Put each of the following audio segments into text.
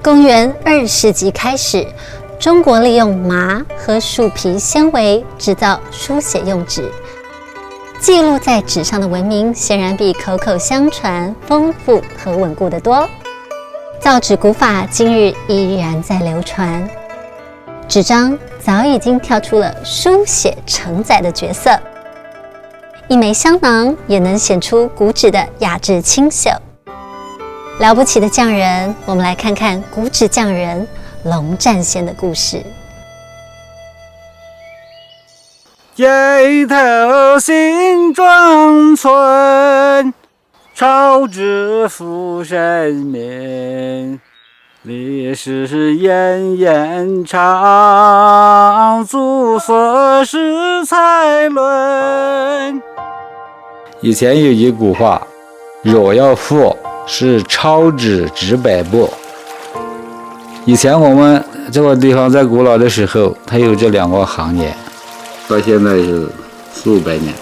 公元2世纪开始，中国利用麻和树皮纤维制造书写用纸。记录在纸上的文明显然比口口相传丰富和稳固得多。造纸古法今日依然在流传，纸张早已经跳出了书写承载的角色。一枚香囊也能显出古纸的雅致清秀。了不起的匠人，我们来看看古纸匠人龙战仙的故事。街头新庄村，朝知府神明，历史延延长，祖色是才伦。以前有一句话，若要富是抄纸治百步。以前我们这个地方在古老的时候，它有这2个行业，到现在是400-500年。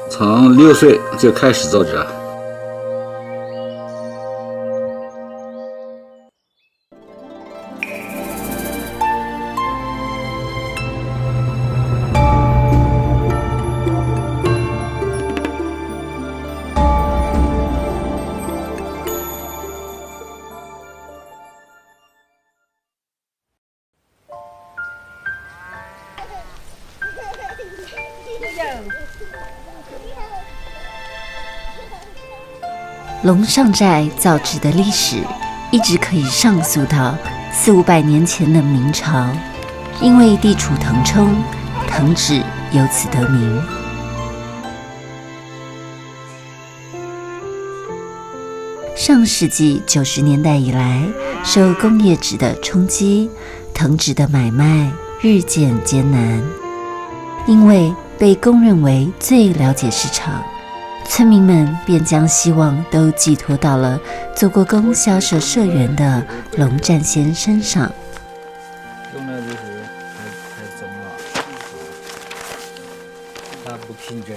从6岁就开始造纸。龙上寨造纸的历史一直可以上溯到400-500年前的明朝，因为地处腾冲，藤纸由此得名。上世纪90年代以来，受工业纸的冲击，藤纸的买卖日渐艰难。因为被公认为最了解市场，村民们便将希望都寄托到了做过供销社社员的龙战仙身上。用的就是太重了，它不平整。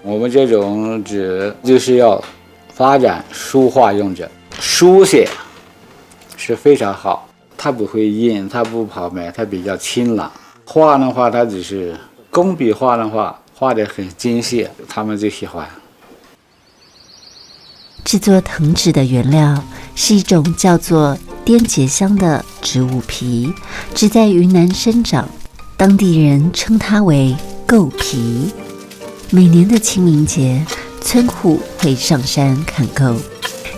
我们这种纸就是要发展书画用纸，书写是非常好，它不会印，它不跑霉，它比较清朗。画的话，它只是工笔画的话，画得很精细，他们就喜欢。制作藤纸的原料是一种叫做滇节香的植物皮，只在云南生长，当地人称它为构皮。每年的清明节，村户会上山砍构，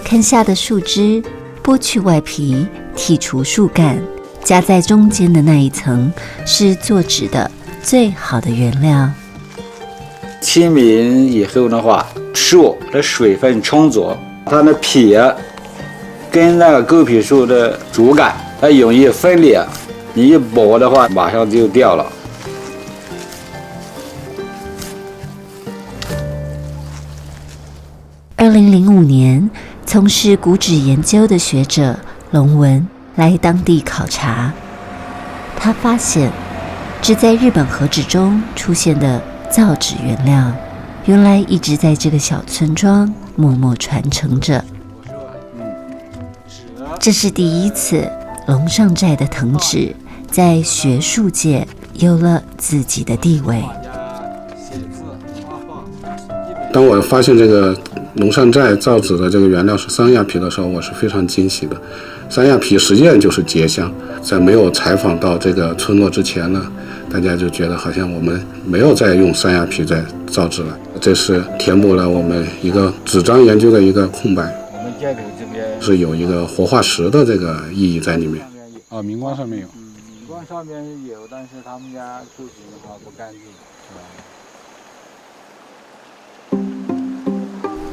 砍下的树枝剥去外皮，剔除树干，夹在中间的那一层是做纸的最好的原料。清明以后的话，树的水分充足，它的皮跟那个构皮树的主干它容易分裂，你一剥的话马上就掉了。2005年，从事古纸研究的学者龙文来当地考察，他发现只在日本和纸中出现的造纸原料，原来一直在这个小村庄默默传承着。这是第一次龙上寨的藤纸在学术界有了自己的地位。当我发现这个龙上寨造纸的这个原料是三亚皮的时候，我是非常惊喜的。三亚皮实际上就是节香，在没有采访到这个村落之前呢，大家就觉得好像我们没有在用三亚皮在造纸了，这是填补了我们一个纸张研究的一个空白。我们街头这边是有一个活化石的这个意义在里面。啊，明光上面有。明光上面有，但是他们家处理的话不干净。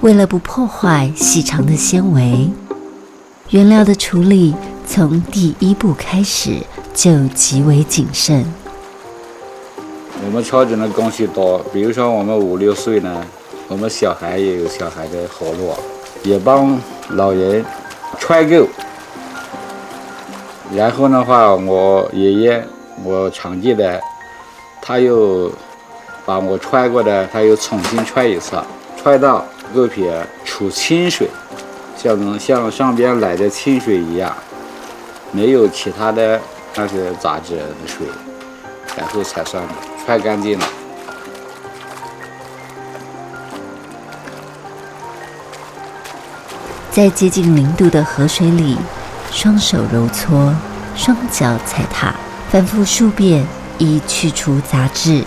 为了不破坏细长的纤维，原料的处理从第一步开始就极为谨慎。我们敲纸的工序多，比如说我们5-6岁呢，我们小孩也有小孩的活路，也帮老人揣构。然后的话，我爷爷，我常记得，他又把我揣过的，他又重新揣一次，揣到构皮出清水，像上边来的清水一样，没有其他的那些杂质的水，然后才算快干净了。在接近0度的河水里，双手揉搓，双脚踩踏，反复数遍，以去除杂质。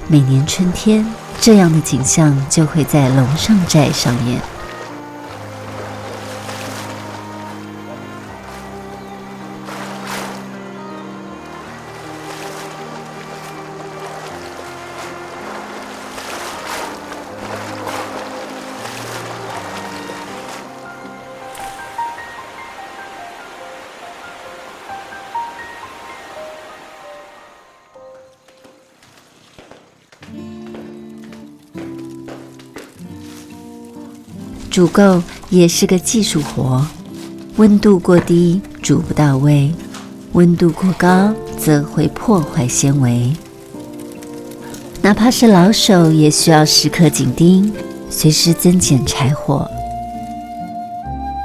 每年春天，这样的景象就会在龙上寨上演。煮垢也是个技术活，温度过低煮不到位，温度过高则会破坏纤维。哪怕是老手也需要时刻紧盯，随时增减柴火。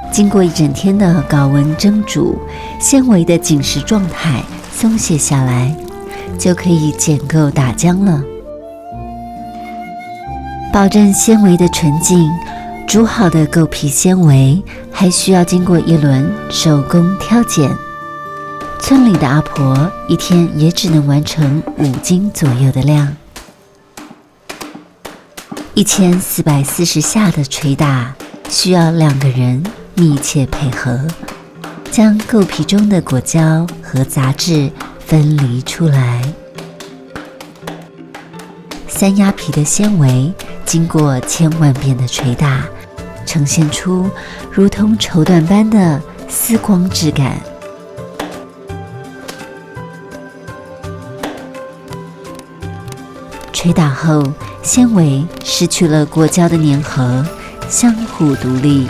经过一整天的高温蒸煮，纤维的紧实状态松懈下来，就可以剪够打浆了。保证纤维的纯净，煮好的狗皮纤维还需要经过一轮手工挑拣。村里的阿婆一天也只能完成5斤左右的量。1440下的捶打需要2个人密切配合，将狗皮中的果胶和杂质分离出来。三鸭皮的纤维经过千万遍的捶打，呈现出如同绸缎般的丝光质感。捶打后，纤维失去了果胶的粘合，相互独立，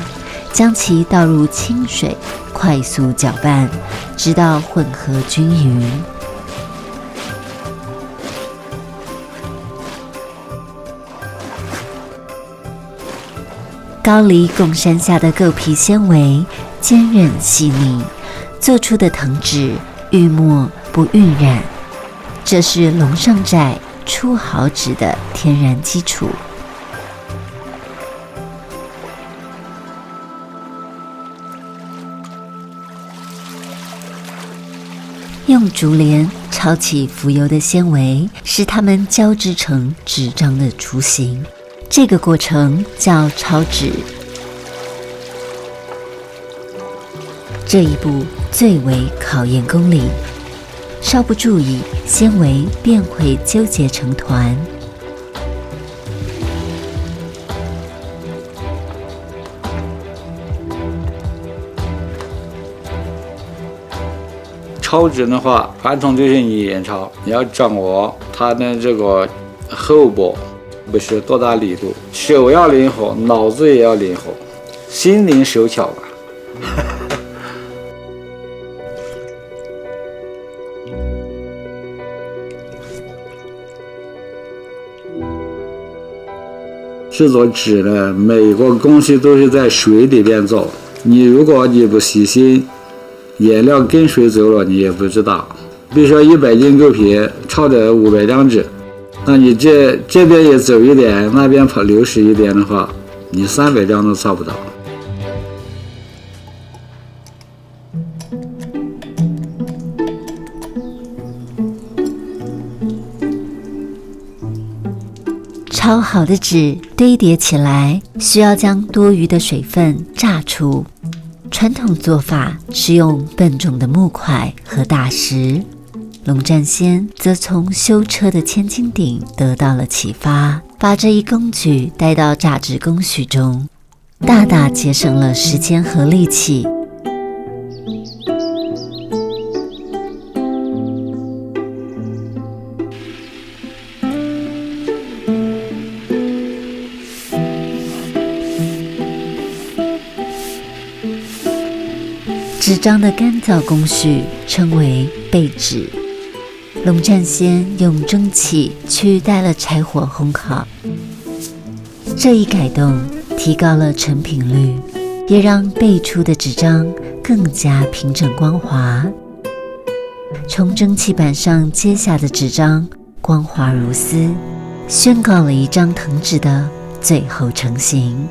将其倒入清水，快速搅拌，直到混合均匀。高黎贡山下的狗皮纤维坚韧细腻，做出的藤纸愈墨不晕染，这是龙上寨出好纸的天然基础。用竹帘抄起浮游的纤维，使它们交织成纸张的雏形。这个过程叫抄纸。这一步最为考验功力，稍不注意，纤维便会纠结成团。抄纸的话，传统就是你眼抄，你要掌握它的这个厚薄，不是多大力度，手要灵活，脑子也要灵活，心灵手巧吧。制作纸呢，每个工序都是在水里边做，如果你不细心，颜料跟水走了，你也不知道。比如说100斤狗皮抄的500张纸，那你这边也走一点，那边流失一点的话，你300张都抄不到。抄好的纸堆叠起来，需要将多余的水分榨出。传统做法是用笨重的木块和大石，龙占先则从修车的千斤顶得到了启发，把这一工具带到榨纸工序中，大大节省了时间和力气。纸张的干燥工序称为焙纸。龙占先用蒸汽取代了柴火烘烤，这一改动提高了成品率，也让背出的纸张更加平整光滑。从蒸汽板上揭下的纸张光滑如丝，宣告了一张藤纸的最后成型。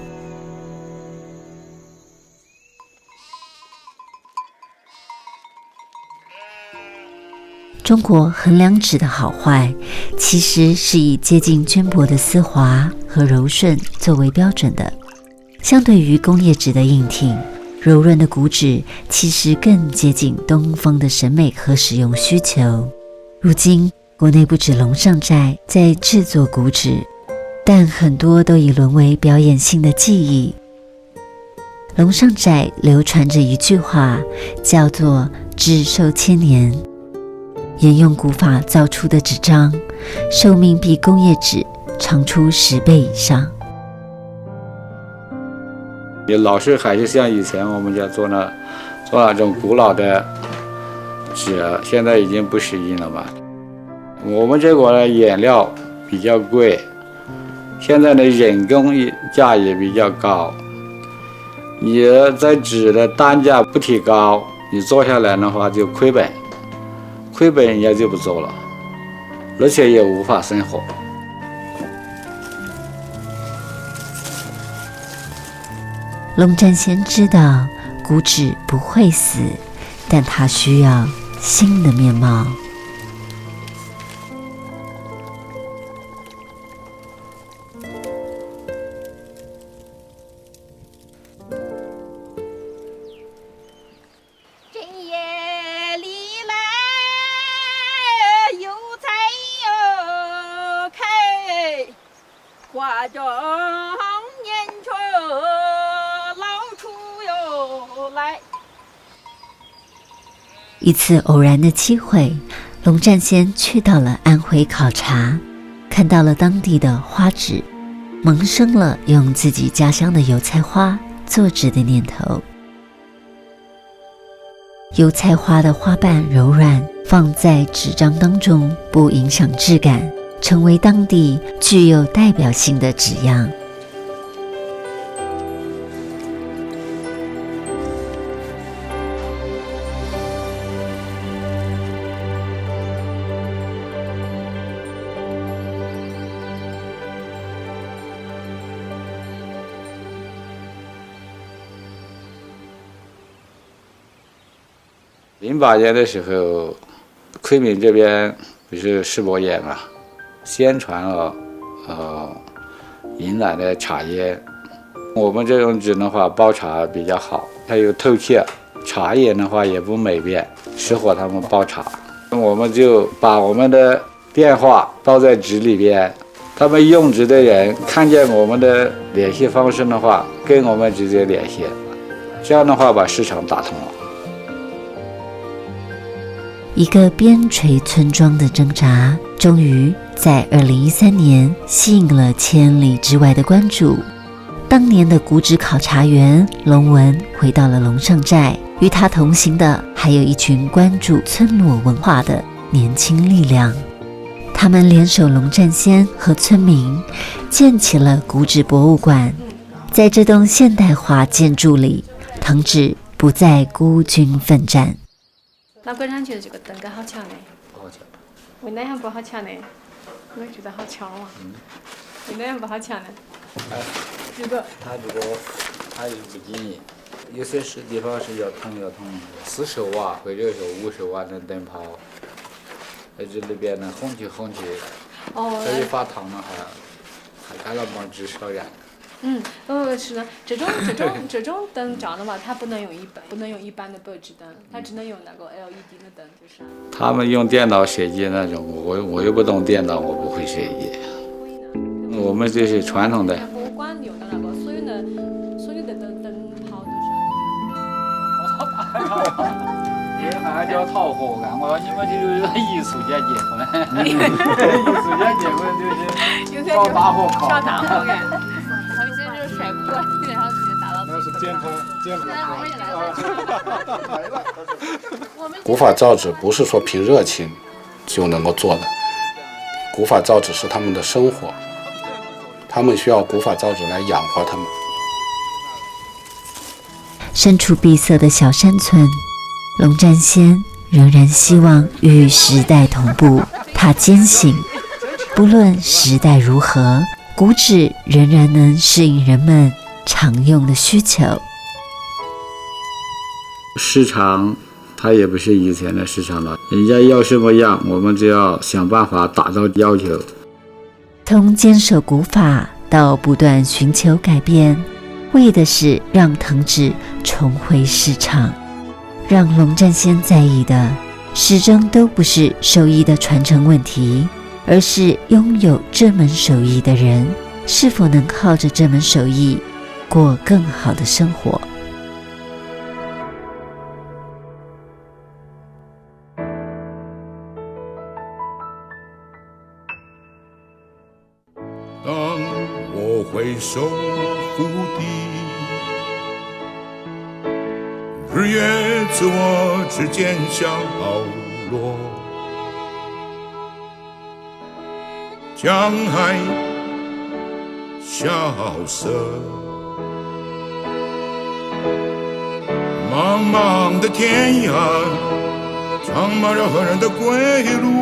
中国衡量纸的好坏，其实是以接近绢帛的丝滑和柔顺作为标准的。相对于工业纸的硬挺，柔润的古纸其实更接近东风的审美和使用需求。如今，国内不止龙上寨在制作古纸，但很多都已沦为表演性的技艺。龙上寨流传着一句话，叫做“纸寿千年”。沿用古法造出的纸张，寿命比工业纸长出10倍以上。也老是还是像以前我们家做那种古老的纸，现在已经不适应了嘛。我们这国的原料比较贵，现在的人工价也比较高，你在纸的单价不提高，你做下来的话就亏本。亏本人家就不做了，而且也无法生活。龙占先知道古纸不会死，但它需要新的面貌。花中年春老处又来。一次偶然的机会，龙占先去到了安徽考察，看到了当地的花纸，萌生了用自己家乡的油菜花做纸的念头。油菜花的花瓣柔软，放在纸张当中不影响质感，成为当地具有代表性的纸样。08年的时候，昆明这边不是世博园嘛，宣传了云南的茶叶。我们这种纸的话，包茶比较好，它有透气，茶叶的话也不美变，适合他们包茶。我们就把我们的电话包在纸里边，他们用纸的人看见我们的联系方式的话，跟我们直接联系，这样的话把市场打通了。一个边陲村庄的挣扎，终于在2013年吸引了千里之外的关注。当年的古纸考察员龙文回到了龙上寨，与他同行的还有一群关注村落文化的年轻力量。他们联手龙占先和村民，建起了古纸博物馆。在这栋现代化建筑里，藤纸不再孤军奋战。那个人觉得这个灯杆好强呢？不好抢。为哪样不好抢呢？我觉得好强啊。为哪样不好抢呢？这个。它也不经意，有些地方是要通40瓦或者是50瓦的灯泡，在这里边呢烘起，可以发烫的话，还干了帮纸烧燃。是的，这种灯罩的话，它不能用一般的白纸灯，它只能用那个 LED 的灯，就是。他们用电脑设计那种，我又不懂电脑，我不会设计。我们这是传统的。博物馆用的那个所有的灯泡都是。这还叫讨活干？你们就是艺术家结婚，艺术家结婚就是烧大火烤。烧大火干。甩锅，然后直接打到自己头上。古法造纸不是说凭热情就能够做的，古法造纸是他们的生活，他们需要古法造纸来养活他们。身处闭塞的小山村，龙占先仍然希望与时代同步。他坚信，不论时代如何，古纸仍然能适应人们常用的需求。市场它也不是以前的市场了，人家要什么样，我们就要想办法达到要求。从坚守古法到不断寻求改变，为的是让藤纸重回市场。让龙占先在意的，始终都不是手艺的传承问题，而是拥有这门手艺的人是否能靠着这门手艺过更好的生活。当我回首覆地，日月自我之间消落，江海萧瑟，茫茫的天涯长满了何人的归路。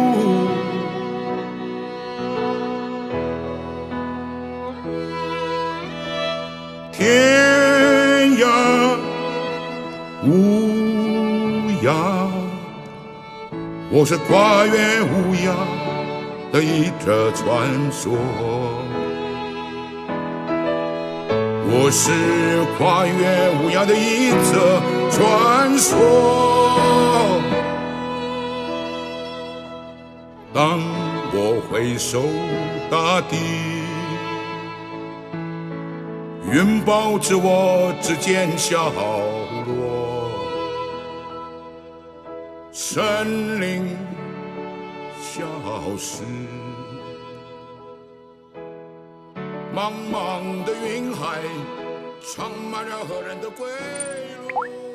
天涯无涯，我是跨越无涯的一则传说，我是跨越无涯的一则传说。当我回首大地，云包着我之间消落，森林消失，茫茫的云海长满了何人的归路。